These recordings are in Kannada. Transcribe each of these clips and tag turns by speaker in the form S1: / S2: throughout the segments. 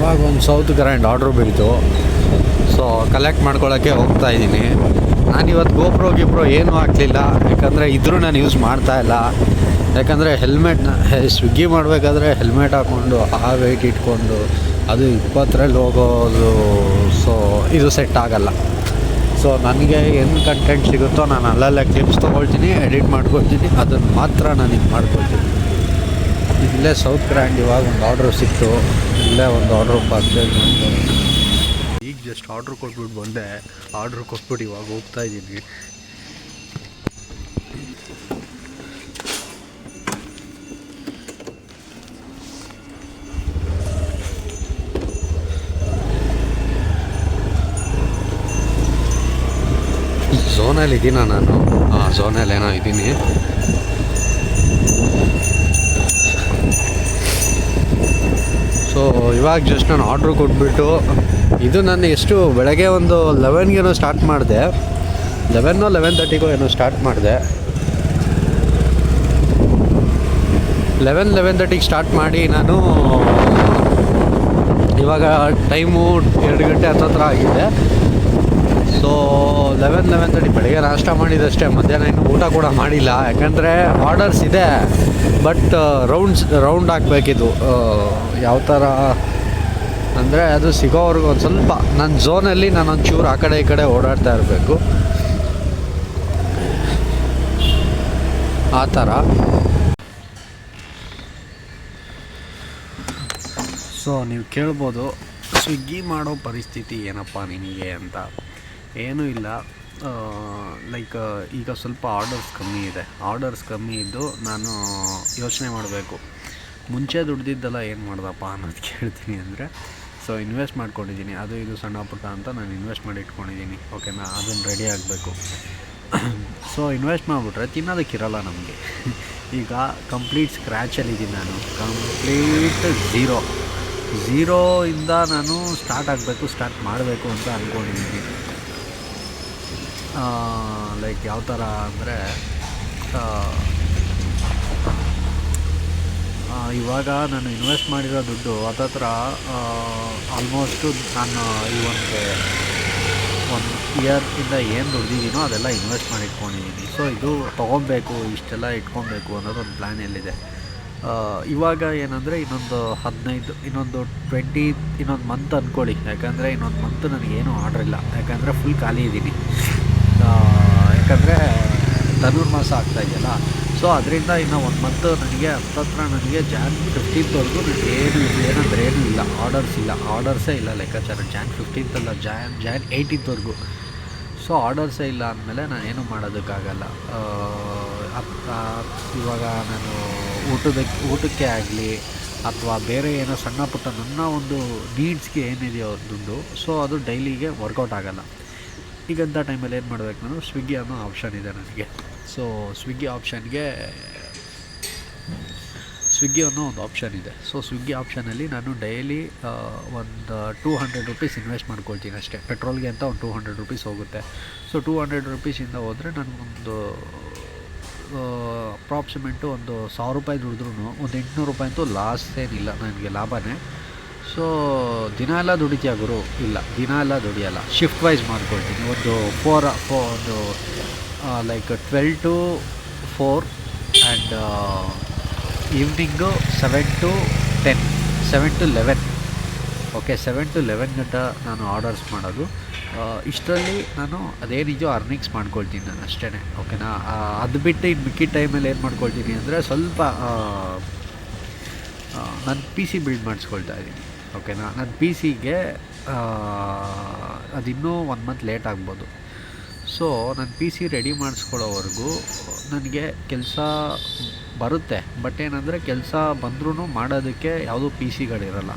S1: ಇವಾಗ ಒಂದು ಸೌತ್ ಕರೆಂಟ್ ಆರ್ಡ್ರ್ ಬಿಡ್ತು. ಸೊ ಕಲೆಕ್ಟ್ ಮಾಡ್ಕೊಳ್ಳೋಕ್ಕೆ ಹೋಗ್ತಾಯಿದ್ದೀನಿ. ನಾನಿವತ್ತು ಗೋಪ್ರೋ ಏನೂ ಹಾಕಲಿಲ್ಲ, ಯಾಕಂದರೆ ಇದ್ರೂ ನಾನು ಯೂಸ್ ಮಾಡ್ತಾಯಿಲ್ಲ. ಯಾಕಂದರೆ ಸ್ವಿಗ್ಗಿ ಮಾಡಬೇಕಾದ್ರೆ ಹೆಲ್ಮೆಟ್ ಹಾಕ್ಕೊಂಡು ಆ ವೆಯ್ಟ್ ಇಟ್ಕೊಂಡು ಅದು 20ರಲ್ಲಿ ಹೋಗೋದು. ಸೊ ಇದು ಸೆಟ್ ಆಗೋಲ್ಲ. ಸೊ ನನಗೆ ಏನು ಕಂಟೆಂಟ್ ಸಿಗುತ್ತೋ ನಾನು ಅಲ್ಲಲ್ಲೇ ಕ್ಲಿಪ್ಸ್ ತೊಗೊಳ್ತೀನಿ, ಎಡಿಟ್ ಮಾಡ್ಕೊಳ್ತೀನಿ, ಅದನ್ನು ಮಾತ್ರ ನಾನು ಇದು ಮಾಡ್ಕೊಳ್ತೀನಿ. ಇಲ್ಲೇ ಸೌತ್ ಗ್ರ್ಯಾಂಡ್ ಇವಾಗ ಒಂದು ಆರ್ಡ್ರ್ ಸಿಕ್ತು. ಇಲ್ಲೇ ಒಂದು ಆರ್ಡ್ರ್ ಪರ್ಚೇಸ್ ಮಾಡ್ಕೊಂಡು ಈಗ ಜಸ್ಟ್ ಆರ್ಡ್ರ್ ಕೊಟ್ಬಿಟ್ಟು ಬಂದೆ. ಆರ್ಡ್ರ್ ಕೊಟ್ಬಿಟ್ಟು ಇವಾಗ ಹೋಗ್ತಾಯಿದ್ದೀನಿ. ಝೋನಲ್ಲಿ ಇದ್ದೀನ ನಾನು. ಝೋನಲ್ಲಿ ಏನೋ ಇದ್ದೀನಿ. ಸೊ ಇವಾಗ ಜಸ್ಟ್ ನಾನು ಆರ್ಡ್ರ್ ಕೊಟ್ಬಿಟ್ಟು ಇದು ನಾನು ಎಷ್ಟು ಬೆಳಗ್ಗೆ ಒಂದು 11ಗೇನೋ ಸ್ಟಾರ್ಟ್ ಮಾಡಿದೆ. 11:30ಗೋ ಏನೋ ಸ್ಟಾರ್ಟ್ ಮಾಡಿದೆ. 11:30ಗೆ ಸ್ಟಾರ್ಟ್ ಮಾಡಿ ನಾನು ಇವಾಗ ಟೈಮು 2 ಗಂಟೆ ಹತ್ತತ್ರ ಆಗಿದೆ. ಸೊ 11:30 ಬೆಳಗ್ಗೆ ನಾಷ್ಟ ಮಾಡಿದಷ್ಟೇ, ಮಧ್ಯಾಹ್ನ ಇನ್ನೂ ಊಟ ಕೂಡ ಮಾಡಿಲ್ಲ. ಯಾಕಂದರೆ ಆರ್ಡರ್ಸ್ ಇದೆ, ಬಟ್ ರೌಂಡ್ ಹಾಕಬೇಕಿದು. ಯಾವ ಥರ ಅಂದರೆ ಅದು ಸಿಗೋವರೆಗೂ ಒಂದು ಸ್ವಲ್ಪ ನನ್ನ ಝೋನಲ್ಲಿ ನಾನೊಂದು ಚೂರು ಆ ಕಡೆ ಈ ಕಡೆ ಓಡಾಡ್ತಾ ಇರಬೇಕು, ಆ ಥರ. ಸೊ ನೀವು ಕೇಳ್ಬೋದು, ಸ್ವಿಗ್ಗಿ ಮಾಡೋ ಪರಿಸ್ಥಿತಿ ಏನಪ್ಪ ನಿನಗೆ ಅಂತ. ಏನೂ ಇಲ್ಲ. ಲೈಕ್ ಈಗ ಸ್ವಲ್ಪ ಆರ್ಡರ್ಸ್ ಕಮ್ಮಿ ಇದ್ದು ನಾನು ಯೋಚನೆ ಮಾಡಬೇಕು, ಮುಂಚೆ ದುಡ್ದಿದ್ದೆಲ್ಲ ಏನು ಮಾಡ್ದಪ್ಪ ಅನ್ನೋದು ಕೇಳ್ತೀನಿ. ಅಂದರೆ ಸೊ ಇನ್ವೆಸ್ಟ್ ಮಾಡ್ಕೊಂಡಿದ್ದೀನಿ, ಅದು ಇದು ಸಣ್ಣ ಪುಟ್ಟ ಅಂತ ನಾನು ಇನ್ವೆಸ್ಟ್ ಮಾಡಿ ಇಟ್ಕೊಂಡಿದ್ದೀನಿ. ಓಕೆನಾ, ಅದನ್ನು ರೆಡಿ ಆಗಬೇಕು. ಸೊ ಇನ್ವೆಸ್ಟ್ ಮಾಡಿಬಿಟ್ರೆ ತಿನ್ನೋದಕ್ಕಿರಲ್ಲ ನಮಗೆ. ಈಗ ಕಂಪ್ಲೀಟ್ ಸ್ಕ್ರ್ಯಾಚಲ್ಲಿದ್ದೀನಿ ನಾನು. ಕಂಪ್ಲೀಟ್ ಝೀರೋಯಿಂದ ನಾನು ಸ್ಟಾರ್ಟ್ ಮಾಡಬೇಕು ಅಂತ ಅಂದ್ಕೊಂಡಿದ್ದೀನಿ. ಲೈಕ್ ಯಾವ ಥರ ಅಂದರೆ ಇವಾಗ ನಾನು ಇನ್ವೆಸ್ಟ್ ಮಾಡಿರೋ ದುಡ್ಡು ಹತ್ತತ್ರ ಆಲ್ಮೋಸ್ಟು ನಾನು ಈ ಒಂದು ಇಯರಿಂದ ಏನು ದುಡ್ದಿದ್ದೀನೋ ಅದೆಲ್ಲ ಇನ್ವೆಸ್ಟ್ ಮಾಡಿ ಇಟ್ಕೊಂಡಿದ್ದೀನಿ. ಸೊ ಇದು ತೊಗೊಬೇಕು, ಇಷ್ಟೆಲ್ಲ ಇಟ್ಕೊಬೇಕು ಅನ್ನೋದೊಂದು ಪ್ಲ್ಯಾನಲ್ಲಿದೆ. ಇವಾಗ ಏನಂದರೆ ಇನ್ನೊಂದು 15, ಇನ್ನೊಂದು 20, ಇನ್ನೊಂದು ಮಂತ್ ಅಂದ್ಕೊಳ್ಳಿ. ಯಾಕಂದರೆ ಇನ್ನೊಂದು ಮಂತ್ ನನಗೇನು ಆರ್ಡ್ರ್ ಇಲ್ಲ, ಯಾಕಂದರೆ ಫುಲ್ ಖಾಲಿ ಇದ್ದೀನಿ. ಯಾಕಂದರೆ ಧನುರ್ಮಾಸ ಆಗ್ತಾಯಿದೆಯಲ್ಲ. ಸೊ ಅದರಿಂದ ಇನ್ನು 1 ಮಂತ್ ನನಗೆ ಹತ್ತತ್ರ ಜಾನ್ 15th ಏನೂ ಇಲ್ಲ, ಆರ್ಡರ್ಸೇ ಇಲ್ಲ ಲೆಕ್ಕಾಚಾರ. ಜಾನ್ 15th ಅಲ್ಲ, ಜಾನ್ 18th. ಸೊ ಆರ್ಡರ್ಸೇ ಇಲ್ಲ ಅಂದಮೇಲೆ ನಾನೇನು ಮಾಡೋದಕ್ಕಾಗಲ್ಲ. ಇವಾಗ ನಾನು ಊಟಕ್ಕೆ ಆಗಲಿ ಅಥವಾ ಬೇರೆ ಏನೋ ಸಣ್ಣ ಪುಟ್ಟ ನನ್ನ ಒಂದು ನೀಡ್ಸ್ಗೆ ಏನಿದೆಯೋ ದುಡ್ಡು, ಸೊ ಅದು ಡೈಲಿಗೆ ವರ್ಕೌಟ್ ಆಗೋಲ್ಲ. ಈಗಂಥ ಟೈಮಲ್ಲಿ ಏನು ಮಾಡಬೇಕು, ನಾನು ಸ್ವಿಗ್ಗಿ ಅನ್ನೋ ಆಪ್ಷನ್ ಇದೆ ನನಗೆ. ಸೊ ಸ್ವಿಗ್ಗಿ ಅನ್ನೋ ಒಂದು ಆಪ್ಷನ್ ಇದೆ. ಸೊ ಸ್ವಿಗ್ಗಿ ಆಪ್ಷನಲ್ಲಿ ನಾನು ಡೈಲಿ ಒಂದು 200 ರೂಪೀಸ್ ಇನ್ವೆಸ್ಟ್ ಮಾಡ್ಕೊಳ್ತೀನಿ ಅಷ್ಟೇ. ಪೆಟ್ರೋಲ್ಗೆ ಅಂತ ಒಂದು 200 ರೂಪೀಸ್ ಹೋಗುತ್ತೆ. ಸೊ 200 ರೂಪೀಸಿಂದ ಹೋದರೆ ನನಗೊಂದು ಅಪ್ರಾಕ್ಸಿಮೇಟು ಒಂದು 1000 ರೂಪಾಯಿ ದುಡಿದ್ರೂ ಒಂದು 800 ರೂಪಾಯಿ ಅಂತೂ ಲಾಸ್ ಏನಿಲ್ಲ, ನನಗೆ ಲಾಭನೇ. ಸೊ ದಿನ ಎಲ್ಲ ದುಡಿತೀಯ ಗುರು? ಇಲ್ಲ, ದಿನ ಎಲ್ಲ ದುಡಿಯೋಲ್ಲ, ಶಿಫ್ಟ್ ವೈಸ್ ಮಾಡ್ಕೊಳ್ತೀನಿ. ಒಂದು like 12 to 4 and evening 7 to 10, 7 to 11. Okay, 7 to 11 ಗಂಟ ನಾನು ಆರ್ಡರ್ಸ್ ಮಾಡೋದು. ಇಷ್ಟರಲ್ಲಿ ನಾನು ಅದೇನಿದೆಯೋ ಅರ್ನಿಂಗ್ಸ್ ಮಾಡ್ಕೊಳ್ತೀನಿ ನಾನು ಅಷ್ಟೇ. ಓಕೆನಾ, ಅದು ಬಿಟ್ಟು ಇನ್ನು ಮಿಕ್ಕಿದ ಟೈಮಲ್ಲಿ ಏನು ಮಾಡ್ಕೊಳ್ತೀನಿ ಅಂದರೆ ಸ್ವಲ್ಪ ನನ್ನ PC ಬಿಲ್ಡ್ ಮಾಡಿಸ್ಕೊಳ್ತಾ ಇದ್ದೀನಿ. ಓಕೆನಾ, ನನ್ನ PCಗೆ ಅದಿನ್ನೂ 1 ಮಂತ್ ಲೇಟ್ ಆಗ್ಬೋದು. ಸೊ ನನ್ನ PC ರೆಡಿ ಮಾಡಿಸ್ಕೊಳ್ಳೋವರೆಗೂ ನನಗೆ ಕೆಲಸ ಬರುತ್ತೆ. ಬಟ್ ಏನಂದರೆ ಕೆಲಸ ಬಂದ್ರೂ ಮಾಡೋದಕ್ಕೆ ಯಾವುದೂ PCಗಳಿರಲ್ಲ.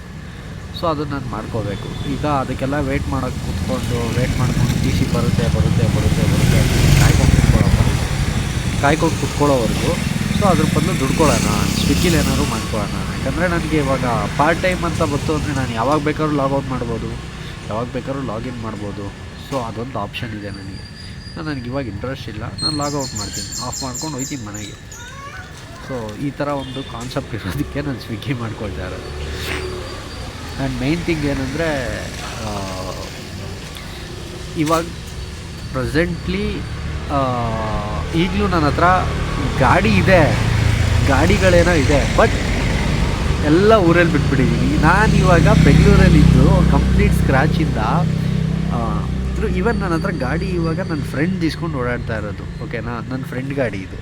S1: ಸೊ ಅದನ್ನು ನಾನು ಮಾಡ್ಕೋಬೇಕು. ಈಗ ಅದಕ್ಕೆಲ್ಲ ವೆಯ್ಟ್ ಮಾಡ್ಕೊಂಡು PC ಬರುತ್ತೆ ಕಾಯ್ಕೊಂಡು ಕುತ್ಕೊಳ್ಳೋವರೆಗೂ. ಸೊ ಅದ್ರ ಬದಲು ದುಡ್ಕೊಳ್ಳೋಣ, ಸ್ವಿಗ್ಗಿಲಿ ಏನಾದ್ರು ಮಾಡ್ಕೊಳ್ಳೋಣ. ಯಾಕಂದರೆ ನನಗೆ ಇವಾಗ ಪಾರ್ಟ್ ಟೈಮ್ ಅಂತ ಬಂತು ಅಂದರೆ ನಾನು ಯಾವಾಗ ಬೇಕಾದ್ರೂ ಲಾಗೌಟ್ ಮಾಡ್ಬೋದು, ಯಾವಾಗ ಬೇಕಾದ್ರೂ ಲಾಗಿನ್ ಮಾಡ್ಬೋದು. ಸೊ ಅದೊಂದು ಆಪ್ಷನ್ ಇದೆ ನನಗೆ ಇವಾಗ ಇಂಟ್ರೆಸ್ಟ್ ಇಲ್ಲ, ನಾನು ಲಾಗೌಟ್ ಮಾಡ್ತೀನಿ, ಆಫ್ ಮಾಡ್ಕೊಂಡು ಹೋಗ್ತೀನಿ ಮನೆಗೆ. ಸೊ ಈ ಥರ ಒಂದು ಕಾನ್ಸೆಪ್ಟ್ ಇರೋದಕ್ಕೆ ನಾನು ಸ್ವಿಗ್ಗಿ ಮಾಡ್ಕೊಳ್ತಾ ಇರೋದು. ಆ್ಯಂಡ್ ಮೇಯ್ನ್ ಥಿಂಗ್ ಏನಂದರೆ ಇವಾಗ ಪ್ರೆಸೆಂಟ್ಲಿ ಈಗಲೂ ನನ್ನ ಹತ್ರ ಗಾಡಿ ಇದೆ, ಗಾಡಿಗಳೇನೋ ಇದೆ, ಬಟ್ ಎಲ್ಲ ಊರಲ್ಲಿ ಬಿಟ್ಬಿಟ್ಟಿದ್ದೀನಿ. ನಾನು ಇವಾಗ ಬೆಂಗಳೂರಲ್ಲಿದ್ದು ಕಂಪ್ಲೀಟ್ ಸ್ಕ್ರ್ಯಾಚಿಂದ ಈವನ್ ನನ್ನ ಹತ್ರ ಗಾಡಿ ಇವಾಗ ನನ್ನ ಫ್ರೆಂಡ್ ಇಸ್ಕೊಂಡು ಓಡಾಡ್ತಾ ಇರೋದು. ಓಕೆನಾ, ನನ್ನ ಫ್ರೆಂಡ್ ಗಾಡಿ ಇದು.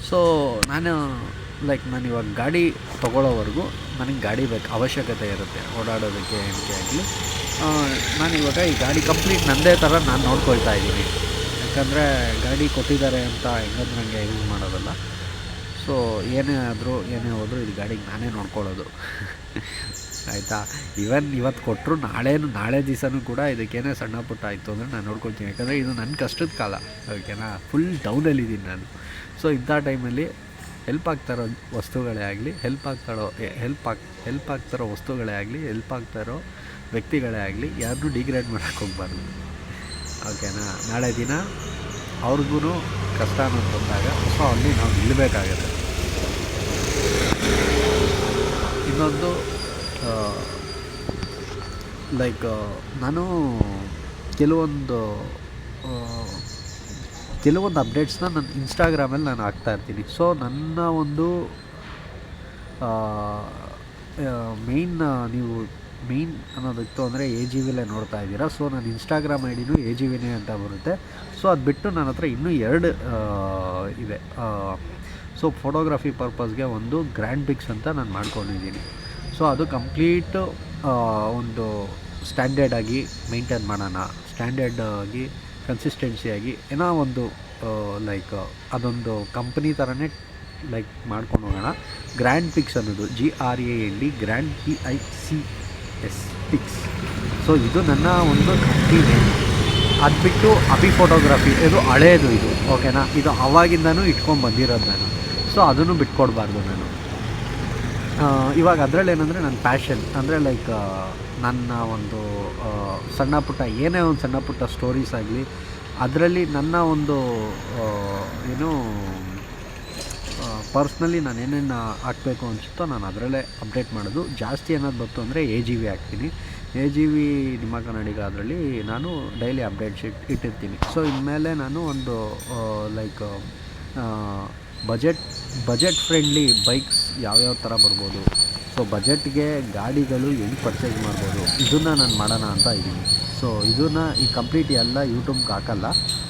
S1: ಸೊ ನಾನು ನಾನು ಇವಾಗ ಗಾಡಿ ತೊಗೊಳ್ಳೋವರೆಗೂ ನನಗೆ ಗಾಡಿ ಬೇಕು, ಅವಶ್ಯಕತೆ ಇರುತ್ತೆ ಓಡಾಡೋದಕ್ಕೆ ಏನಕ್ಕೆ ಆಗಲಿ. ನಾನಿವಾಗ ಈ ಗಾಡಿ ಕಂಪ್ಲೀಟ್ ನನ್ನದೇ ಥರ ನಾನು ನೋಡ್ಕೊಳ್ತಾ ಇದ್ದೀನಿ. ಯಾಕಂದರೆ ಗಾಡಿ ಕೊಟ್ಟಿದ್ದಾರೆ ಅಂತ ಹೆಂಗಂದ್ರೆ ನನಗೆ ಯೂಸ್ ಮಾಡೋದಲ್ಲ. ಸೊ ಏನೇ ಹೋದರೂ ಇದು ಗಾಡಿಗೆ ನಾನೇ ನೋಡ್ಕೊಳ್ಳೋದು. ಆಯಿತಾ. ಇವತ್ತು ಕೊಟ್ಟರು ನಾಳೆ ದಿವಸನೂ ಕೂಡ ಇದಕ್ಕೇನೇ ಸಣ್ಣ ಪುಟ್ಟ ಆಯಿತು ಅಂದರೆ ನಾನು ನೋಡ್ಕೊಳ್ತೀನಿ. ಯಾಕಂದರೆ ಇದು ನನ್ನ ಕಷ್ಟದ ಕಾಲ. ಓಕೆನಾ, ಫುಲ್ ಡೌನಲ್ಲಿದ್ದೀನಿ ನಾನು. ಸೊ ಇಂಥ ಟೈಮಲ್ಲಿ ಹೆಲ್ಪ್ ಆಗ್ತಾರೋ ವಸ್ತುಗಳೇ ಆಗಲಿ, ಹೆಲ್ಪ್ ಆಗ್ತಾರೋ ವಸ್ತುಗಳೇ ಆಗಲಿ, ಹೆಲ್ಪ್ ಆಗ್ತಾರೋ ವ್ಯಕ್ತಿಗಳೇ ಆಗಲಿ, ಯಾರನ್ನೂ ಡಿಗ್ರೇಡ್ ಮಾಡೋಕ್ಕೆ ಹೋಗ್ಬಾರ್ದು. ಓಕೆನಾ. ನಾಳೆ ದಿನ ಅವ್ರಿಗೂ ಕಷ್ಟ ಅನ್ನೋದು ಬಂದಾಗ ಸೊ ಅಲ್ಲಿ ನಾವು ನಿಲ್ಲಬೇಕಾಗತ್ತೆ. ಇನ್ನೊಂದು ನಾನು ಕೆಲವೊಂದು ಅಪ್ಡೇಟ್ಸ್ನ ನನ್ನ ಇನ್ಸ್ಟಾಗ್ರಾಮಲ್ಲಿ ನಾನು ಹಾಕ್ತಾಯಿರ್ತೀನಿ. ಸೊ ನನ್ನ ಒಂದು ಮೇಯ್ನ್ ಅನ್ನೋದಿತ್ತು ಅಂದರೆ AGVಲೇ ನೋಡ್ತಾ ಇದ್ದೀರಾ. ಸೊ ನನ್ನ ಇನ್ಸ್ಟಾಗ್ರಾಮ್ ಐಡಿನೂ AGVನೇ ಅಂತ ಬರುತ್ತೆ. ಸೊ ಅದು ಬಿಟ್ಟು ನನ್ನ ಹತ್ರ ಇನ್ನೂ 2 ಇದೆ. ಸೊ ಫೋಟೋಗ್ರಫಿ ಪರ್ಪಸ್ಗೆ ಒಂದು ಗ್ರ್ಯಾಂಡ್ ಪಿಕ್ಸ್ ಅಂತ ನಾನು ಮಾಡ್ಕೊಂಡಿದ್ದೀನಿ. ಸೊ ಅದು ಕಂಪ್ಲೀಟು ಒಂದು ಸ್ಟ್ಯಾಂಡರ್ಡಾಗಿ ಮೇಂಟೈನ್ ಮಾಡೋಣ, ಸ್ಟ್ಯಾಂಡರ್ಡಾಗಿ ಕನ್ಸಿಸ್ಟೆನ್ಸಿಯಾಗಿ ಏನೋ ಒಂದು ಅದೊಂದು ಕಂಪ್ನಿ ಥರನೇ ಮಾಡ್ಕೊಂಡು ಹೋಗೋಣ. ಗ್ರ್ಯಾಂಡ್ ಪಿಕ್ಸ್ ಅನ್ನೋದು GRAND grand PICS pics. So ಇದು ನನ್ನ ಒಂದು ಕಂಪ್ನಿನೇ. ಅದು ಬಿಟ್ಟು ಅಭಿ ಫೋಟೋಗ್ರಫಿ, ಇದು ಹಳೇದು ಇದು. ಓಕೆನಾ, ಇದು ಅವಾಗಿಂದನೂ ಇಟ್ಕೊಂಡು ಬಂದಿರೋದು ನಾನು. ಸೊ ಅದನ್ನು ಬಿಟ್ಕೊಡ್ಬಾರ್ದು ನಾನು. ಇವಾಗ ಅದರಲ್ಲಿ ಏನಂದರೆ ನನ್ನ ಪ್ಯಾಷನ್ ಅಂದರೆ ನನ್ನ ಒಂದು ಸಣ್ಣ ಪುಟ್ಟ ಸ್ಟೋರೀಸ್ ಆಗಲಿ, ಅದರಲ್ಲಿ ನನ್ನ ಒಂದು ಪರ್ಸ್ನಲಿ ನಾನು ಏನೇನು ಹಾಕಬೇಕು ಅನಿಸುತ್ತೋ ನಾನು ಅದರಲ್ಲೇ ಅಪ್ಡೇಟ್ ಮಾಡೋದು. ಜಾಸ್ತಿ ಏನಾದ್ರು ಬಂತು ಅಂದರೆ AGV ಹಾಕ್ತೀನಿ. AGV ನಿಮ್ಮ ಕನ್ನಡಿಗ ಅದರಲ್ಲಿ ನಾನು ಡೈಲಿ ಅಪ್ಡೇಟ್ಸ್ ಇಟ್ಟಿರ್ತೀನಿ. ಸೊ ಇನ್ಮೇಲೆ ನಾನು ಒಂದು ಬಜೆಟ್ ಫ್ರೆಂಡ್ಲಿ ಬೈಕ್ಸ್ ಯಾವ್ಯಾವ ಥರ ಬರ್ಬೋದು, ಸೊ ಬಜೆಟ್ಗೆ ಗಾಡಿಗಳು ಹೆಂಗೆ ಪರ್ಚೇಸ್ ಮಾಡ್ಬೋದು, ಇದನ್ನು ನಾನು ಮಾಡೋಣ ಅಂತ ಇದ್ದೀನಿ. ಸೊ ಇದನ್ನು ಈ ಕಂಪ್ಲೀಟ್ ಎಲ್ಲ ಯೂಟ್ಯೂಬ್ಗೆ ಹಾಕಲ್ಲ.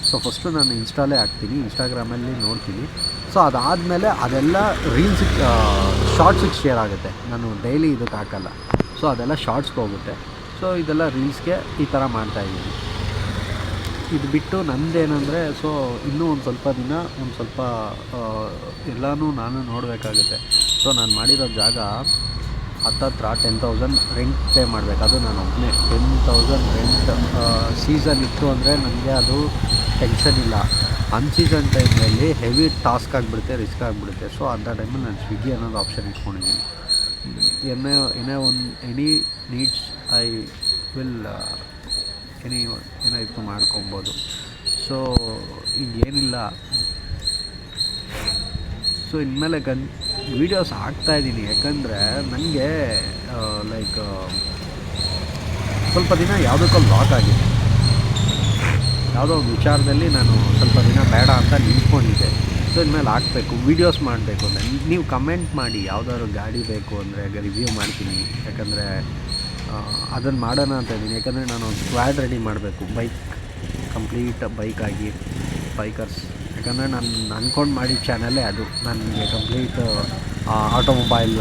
S1: ಸೊ ಫಸ್ಟು ನಾನು ಇನ್ಸ್ಟಾಲೇ ಹಾಕ್ತೀನಿ, ಇನ್ಸ್ಟಾಗ್ರಾಮಲ್ಲಿ ನೋಡ್ತೀನಿ. ಸೊ ಅದಾದಮೇಲೆ ಅದೆಲ್ಲ ಶಾರ್ಟ್ಸಿಗೆ ಶೇರ್ ಆಗುತ್ತೆ. ನಾನು ಡೈಲಿ ಇದಕ್ಕೆ ಹಾಕಲ್ಲ. ಸೊ ಅದೆಲ್ಲ ಶಾರ್ಟ್ಸ್ಗೆ ಹೋಗುತ್ತೆ. ಸೊ ಇದೆಲ್ಲ ರೀಲ್ಸ್ಗೆ ಈ ಥರ ಮಾಡ್ತಾಯಿದ್ದೀನಿ. ಇದು ಬಿಟ್ಟು ನಂದೇನೆಂದರೆ ಸೊ ಇನ್ನೂ ಒಂದು ಸ್ವಲ್ಪ ದಿನ ಎಲ್ಲನೂ ನಾನು ನೋಡಬೇಕಾಗುತ್ತೆ. ಸೊ ನಾನು ಮಾಡಿರೋ ಜಾಗ ಹತ್ತತ್ರ 10,000 ರೆಂಟ್ ಪೇ ಮಾಡಬೇಕು. ಅದು ನಾನು ಒಬ್ಬನೇ 10,000 ರೆಂಟ್. ಸೀಸನ್ ಇತ್ತು ಅಂದರೆ ನನಗೆ ಅದು ಟೆನ್ಷನ್ ಇಲ್ಲ. ಅನ್ಸೀಸನ್ ಟೈಮಲ್ಲಿ ಹೆವಿ ಟಾಸ್ಕ್ ಆಗಿಬಿಡುತ್ತೆ, ರಿಸ್ಕ್ ಆಗಿಬಿಡುತ್ತೆ. ಸೊ ಅಂಥ ಟೈಮಲ್ಲಿ ನಾನು ಸ್ವಿಗ್ಗಿ ಅನ್ನೋದು ಆಪ್ಷನ್ ಇಟ್ಕೊಂಡಿದ್ದೀನಿ. ಎನಿ ನೀಡ್ಸ್ ಐ ವಿಲ್ ಏನಾಯಿತು ಮಾಡ್ಕೊಬೋದು. ಸೊ ಈಗೇನಿಲ್ಲ. ಸೊ ಇನ್ಮೇಲೆ ವೀಡಿಯೋಸ್ ಹಾಕ್ತಾಯಿದ್ದೀನಿ. ಯಾಕಂದರೆ ನನಗೆ ಸ್ವಲ್ಪ ದಿನ ಯಾವುದಕ್ಕೂ ಲಾಕ್ ಆಗಿದೆ. ಯಾವುದೋ ವಿಚಾರದಲ್ಲಿ ನಾನು ಸ್ವಲ್ಪ ದಿನ ಬೇಡ ಅಂತ ನಿಂತ್ಕೊಂಡಿದ್ದೆ. ಸೊ ಇನ್ಮೇಲೆ ಹಾಕಬೇಕು, ವೀಡಿಯೋಸ್ ಮಾಡಬೇಕು ಅಂದರೆ ನೀವು ಕಮೆಂಟ್ ಮಾಡಿ. ಯಾವುದಾದ್ರು ಗಾಡಿ ಬೇಕು ಅಂದರೆ ರಿವ್ಯೂ ಮಾಡ್ತೀನಿ. ಯಾಕಂದರೆ ಅದನ್ನು ಮಾಡೋಣ ಅಂತ ಇದ್ದೀನಿ. ಯಾಕಂದರೆ ನಾನು ಒಂದು ಸ್ಕ್ವಾಡ್ ರೆಡಿ ಮಾಡಬೇಕು, ಕಂಪ್ಲೀಟ್ ಬೈಕರ್ಸ್. ಯಾಕಂದರೆ ನಾನು ಅಂದ್ಕೊಂಡು ಮಾಡಿದ ಚಾನಲ್ಲೇ ಅದು. ನನಗೆ complete automobile,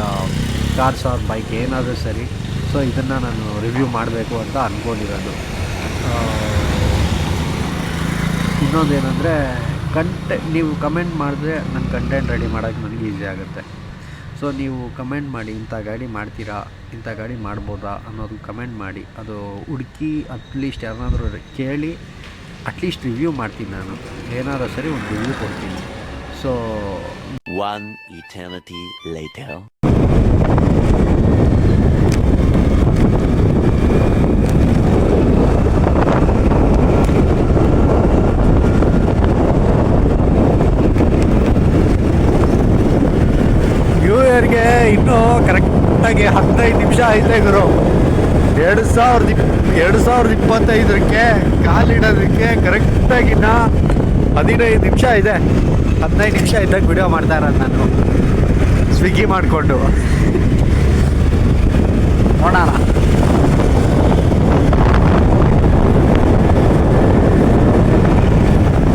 S1: cars R bike ಏನಾದರೂ ಸರಿ. ಸೊ ಇದನ್ನು ನಾನು ರಿವ್ಯೂ ಮಾಡಬೇಕು ಅಂತ ಅಂದ್ಕೊಂಡಿರೋದು. ಇನ್ನೊಂದೇನೆಂದರೆ ನೀವು ಕಮೆಂಟ್ ಮಾಡಿದ್ರೆ ನನ್ನ ಕಂಟೆಂಟ್ ರೆಡಿ ಮಾಡೋಕ್ಕೆ ನನಗೆ ಈಸಿ ಆಗುತ್ತೆ. ಸೊ ನೀವು ಕಮೆಂಟ್ ಮಾಡಿ, ಇಂಥ ಗಾಡಿ ಮಾಡ್ತೀರಾ, ಇಂಥ ಗಾಡಿ ಮಾಡ್ಬೋದಾ ಅನ್ನೋದು ಕಮೆಂಟ್ ಮಾಡಿ. ಅದು ಹುಡುಕಿ ಅಟ್ಲೀಸ್ಟ್ ಯಾರನ್ನಾದರೂ ಕೇಳಿ ಅಟ್ಲೀಸ್ಟ್ ರಿವ್ಯೂ ಮಾಡ್ತೀನಿ. ನಾನು ಏನಾದರೂ ಸರಿ ಒಂದು ರಿವ್ಯೂ ಕೊಡ್ತೀನಿ. So
S2: One eternity later.
S1: New ಇಯರ್ಗೆ ಇನ್ನೂ ಕರೆಕ್ಟಾಗಿ 15 ನಿಮಿಷ ಐತೆ ಗುರು. 2025ಕ್ಕೆ ಕಾಲಿಡೋದಕ್ಕೆ ಕರೆಕ್ಟಾಗಿನ್ನ 15 ನಿಮಿಷ ಇದೆ. 15 ನಿಮಿಷ ಇದ್ದಾಗ ವಿಡಿಯೋ ಮಾಡ್ತಾ ಇರೋದು ನಾನು ಸ್ವಿಗ್ಗಿ ಮಾಡಿಕೊಂಡು. ನೋಡೋಣ.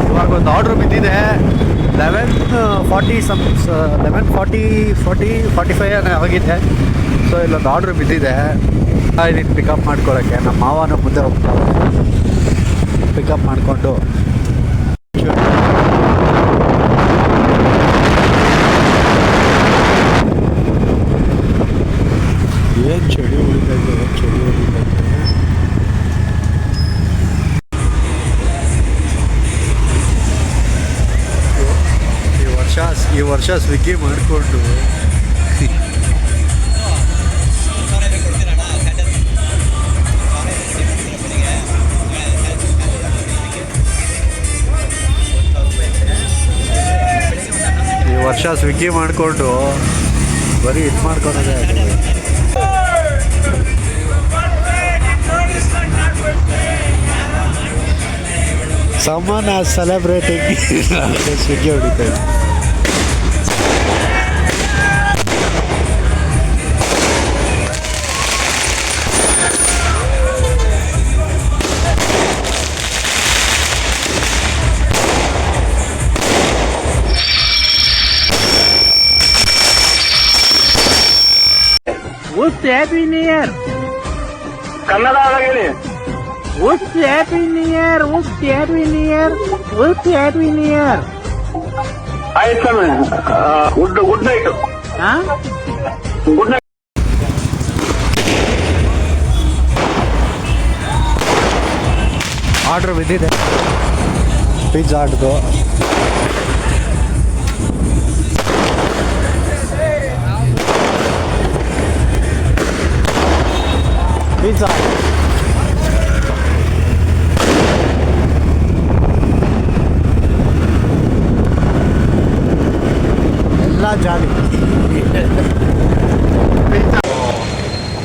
S1: ಇವಾಗ ಒಂದು ಆರ್ಡ್ರ್ ಬಿದ್ದಿದೆ 11:45 ಆಗಿದೆ. ಸೊ ಇಲ್ಲೊಂದು ಆರ್ಡ್ರ್ ಬಿದ್ದಿದೆ. ಇದನ್ನು ಪಿಕಪ್ ಮಾಡ್ಕೊಳ್ಳೋಕ್ಕೆ ನಮ್ಮ ಮಾವನ ಮುಂದೆ ಹೋಗ್ತಾರೆ. ಪಿಕಪ್ ಮಾಡಿಕೊಂಡು ಏನು ಚಳಿ ಉಳಿತೈತೆ, ಚಳಿ ಉಳಿತೈತೆ. ಈ ವರ್ಷ ಸ್ವಿಗ್ಗಿ ಮಾಡಿಕೊಂಡು ಬರೀ ಇದು ಮಾಡ್ಕೊಂಡೆ. Someone is celebrating ಸ್ವಿಗ್ಗಿ ಹೊಡಿತಾರೆ.
S3: ಹ್ಯಾಪಿ ನ್ಯೂ ಇಯರ್
S4: ಕನ್ನಡ ಹೇಳಿ.
S3: Happy new year, happy new year, happy new year.
S4: ಆಯ್ತು ಸ್ವಾಮಿ. Good night. Good night.
S1: Order ಬಿದ್ದಿದೆ ಪಿಜ್ಜಾ ಆರ್ಡ್ದು. ಪಿಜ್ಜಾ ಎಲ್ಲ ಜಾಲಿ.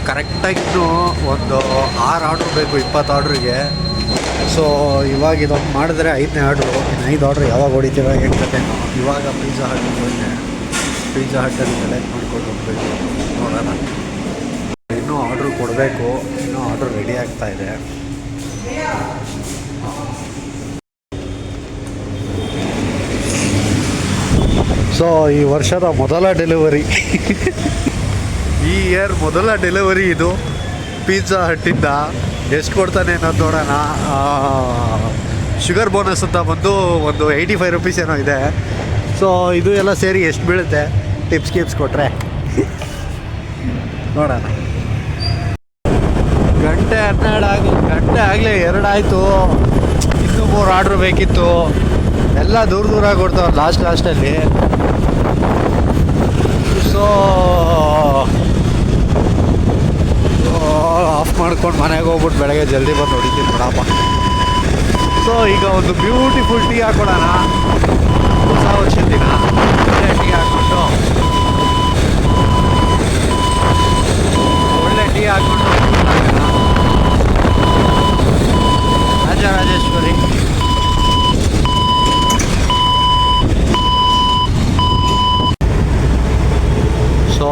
S1: ಕರೆಕ್ಟಾಗಿದ್ದು ಒಂದು 6 ಆರ್ಡ್ರ್ ಬೇಕು 20 ಆರ್ಡ್ರಿಗೆ. ಸೊ ಇವಾಗ ಇದೊಂದು ಮಾಡಿದ್ರೆ 5ನೇ ಆರ್ಡ್ರು. ಇನ್ನು 5 ಆರ್ಡ್ರ್ ಯಾವಾಗ ಹೊಡಿತೀರೋ ಏನು ಕತೆನೋ. ಇವಾಗ ಪಿಜ್ಜಾ ಹಟ್ ಬಂದೆ. ಪಿಜ್ಜಾ ಹಟ್ಟಲ್ಲಿ ಸೆಲೆಕ್ಟ್ ಮಾಡ್ಕೊಂಡು ಹೋಗ್ಬೇಕು. ನೋಡೋಣ. ಇನ್ನೂ ಆರ್ಡ್ರ್ ಕೊಡಬೇಕು. ಇನ್ನೂ ಆರ್ಡ್ರ್ ರೆಡಿ ಆಗ್ತಾ ಇದೆ. ಸೊ ಈ ವರ್ಷದ ಮೊದಲ ಡೆಲಿವರಿ ಈ ಇಯರ್ ಮೊದಲ ಡೆಲಿವರಿ ಇದು ಪಿಜ್ಜಾ ಹಟ್ಟಿಂದ. ಎಷ್ಟು ಕೊಡ್ತಾನೆ ಅನ್ನೋದು ನೋಡೋಣ. ಶುಗರ್ ಬೋನಸ್ ಅಂತ ಬಂದು ಒಂದು 85 ರುಪೀಸ್ ಏನೋ ಇದೆ. ಸೊ ಇದು ಎಲ್ಲ ಸೇರಿ ಎಷ್ಟು ಬೀಳುತ್ತೆ ಟಿಪ್ಸ್ ಕೊಟ್ಟರೆ ನೋಡೋಣ. ಗಂಟೆ ಆಗಲೇ 2 ಆಯಿತು. ಇನ್ನೂ 3 ಆರ್ಡ್ರ್ ಬೇಕಿತ್ತು. ಎಲ್ಲ ದೂರ ಕೊಡ್ತಾವ್ರು ಲಾಸ್ಟಲ್ಲಿ. ಸೊ ಆಫ್ ಮಾಡ್ಕೊಂಡು ಮನೆಗೆ ಹೋಗ್ಬಿಟ್ಟು ಬೆಳಗ್ಗೆ ಜಲ್ದಿ ಬಂದು ಹೊಡಿತೀನಿ ನೋಡಪ್ಪ. ಸೊ ಈಗ ಒಂದು ಬ್ಯೂಟಿಫುಲ್ ಟೀ ಹಾಕೊಳ್ಳೋಣ. ಹೊಸ ವರ್ಷದ ದಿನ ಟೀ ಹಾಕ್ಕೊಂಡು ಒಳ್ಳೆ ಟೀ ಹಾಕ್ಕೊಂಡು ರಾಜರಾಜೇಶ್ವರಿ. ಸೊ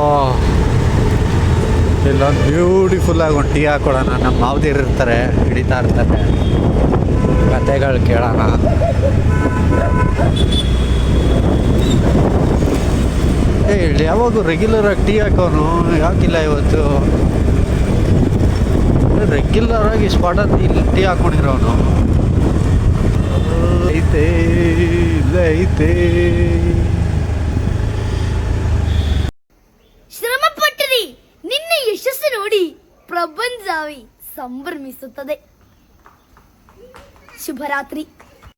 S1: ಇಲ್ಲೊಂದು ಬ್ಯೂಟಿಫುಲ್ಲಾಗಿ ಒಂದು ಟೀ ಹಾಕೊಳ್ಳೋಣ. ನಮ್ಮ ಮಾವದಿರು ಇರ್ತಾರೆ, ಹಿಡಿತಾ ಇರ್ತಾರೆ, ಕತೆಗಳು ಕೇಳೋಣ. ಇಲ್ಲಿ ಯಾವಾಗೂ ರೆಗ್ಯುಲರಾಗಿ ಟೀ ಹಾಕೋನು, ಯಾಕಿಲ್ಲ ಇವತ್ತು ರೆಗ್ಯುಲರಾಗಿ ಸ್ಪಾಟಲ್ಲಿ ಇಲ್ಲಿ ಟೀ ಹಾಕೊಂಡಿರೋನು. ಐತೆ
S5: ಶ್ರಮಪಟ್ಟರೆ ನಿನ್ನ ಯಶಸ್ಸು ನೋಡಿ ಪ್ರಪಂಚವೇ ಸಂಭ್ರಮಿಸುತ್ತದೆ. ಶುಭರಾತ್ರಿ.